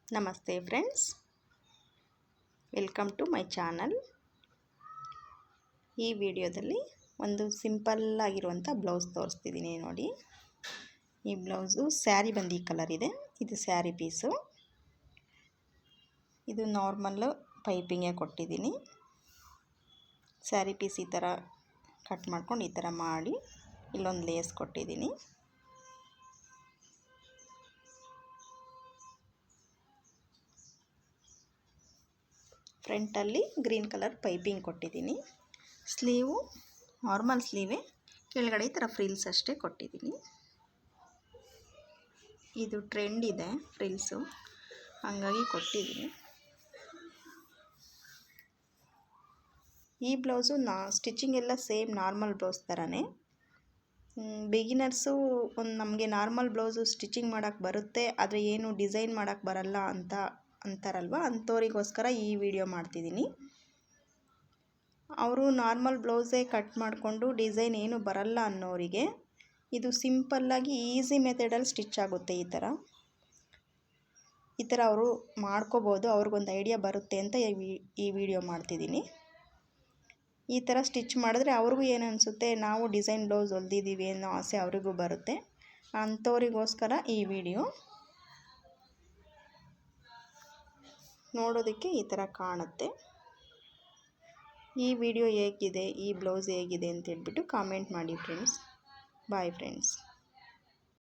ನಮಸ್ತೆ friends, welcome to my channel. ಈ ವಿಡಿಯೋದಲ್ಲಿ ಒಂದು ಸಿಂಪಲ್ ಆಗಿರುವಂಥ ಬ್ಲೌಸ್ ತೋರಿಸ್ತಿದ್ದೀನಿ ನೋಡಿ. ಈ ಬ್ಲೌಸು ಸ್ಯಾರಿ ಬಂದಿ ಕಲರ್ ಇದೆ. ಇದು ಸ್ಯಾರಿ ಪೀಸು. ಇದು ನಾರ್ಮಲ್ಲು ಪೈಪಿಂಗೇ ಕೊಟ್ಟಿದ್ದೀನಿ. ಸ್ಯಾರಿ ಪೀಸ್ ಈ ಥರ ಕಟ್ ಮಾಡ್ಕೊಂಡು ಈ ಥರ ಮಾಡಿ ಇಲ್ಲೊಂದು ಲೇಸ್ ಕೊಟ್ಟಿದ್ದೀನಿ. ಫ್ರಂಟಲ್ಲಿ ಗ್ರೀನ್ ಕಲರ್ ಪೈಪಿಂಗ್ ಕೊಟ್ಟಿದ್ದೀನಿ. ಸ್ಲೀವು ನಾರ್ಮಲ್ ಸ್ಲೀವೇ, ಕೆಳಗಡೆ ಈ ಥರ ಫ್ರಿಲ್ಸ್ ಅಷ್ಟೇ ಕೊಟ್ಟಿದ್ದೀನಿ. ಇದು ಟ್ರೆಂಡ್ ಇದೆ ಫ್ರಿಲ್ಸು, ಹಾಗಾಗಿ ಕೊಟ್ಟಿದ್ದೀನಿ. ಈ ಬ್ಲೌಸು ಸ್ಟಿಚಿಂಗ್ ಎಲ್ಲ ಸೇಮ್ ನಾರ್ಮಲ್ ಬ್ಲೌಸ್ ಥರನೇ. ಬಿಗಿನರ್ಸು ನಮಗೆ ನಾರ್ಮಲ್ ಬ್ಲೌಸು ಸ್ಟಿಚಿಂಗ್ ಮಾಡೋಕ್ಕೆ ಬರುತ್ತೆ, ಆದರೆ ಏನು ಡಿಸೈನ್ ಮಾಡೋಕ್ಕೆ ಬರಲ್ಲ ಅಂತಾರಲ್ವ, ಅಂಥವರಿಗೋಸ್ಕರ ಈ ವಿಡಿಯೋ ಮಾಡ್ತಿದ್ದೀನಿ. ಅವರು ನಾರ್ಮಲ್ ಬ್ಲೌಸೇ ಕಟ್ ಮಾಡಿಕೊಂಡು ಡಿಸೈನ್ ಏನು ಬರಲ್ಲ ಅನ್ನೋರಿಗೆ ಇದು ಸಿಂಪಲ್ಲಾಗಿ ಈಸಿ ಮೆಥಡಲ್ಲಿ ಸ್ಟಿಚ್ ಆಗುತ್ತೆ. ಈ ಥರ ಅವರು ಮಾಡ್ಕೋಬೋದು, ಅವ್ರಿಗೊಂದು ಐಡಿಯಾ ಬರುತ್ತೆ ಅಂತ ಈ ವಿಡಿಯೋ ಮಾಡ್ತಿದ್ದೀನಿ. ಈ ಥರ ಸ್ಟಿಚ್ ಮಾಡಿದ್ರೆ ಅವ್ರಿಗೂ ಏನು ಅನಿಸುತ್ತೆ, ನಾವು ಡಿಸೈನ್ ಬ್ಲೌಸ್ ಹೊಲ್ದಿದ್ದೀವಿ ಅನ್ನೋ ಆಸೆ ಅವರಿಗೂ ಬರುತ್ತೆ. ಅಂಥವರಿಗೋಸ್ಕರ ಈ ವಿಡಿಯೋ. ನೋಡೋದಕ್ಕೆ ಈ ಥರ ಕಾಣುತ್ತೆ. ಈ ವಿಡಿಯೋ ಹೇಗಿದೆ, ಈ ಬ್ಲೌಸ್ ಹೇಗಿದೆ ಅಂತ ಹೇಳ್ಬಿಟ್ಟು ಕಾಮೆಂಟ್ ಮಾಡಿ ಫ್ರೆಂಡ್ಸ್. Bye friends.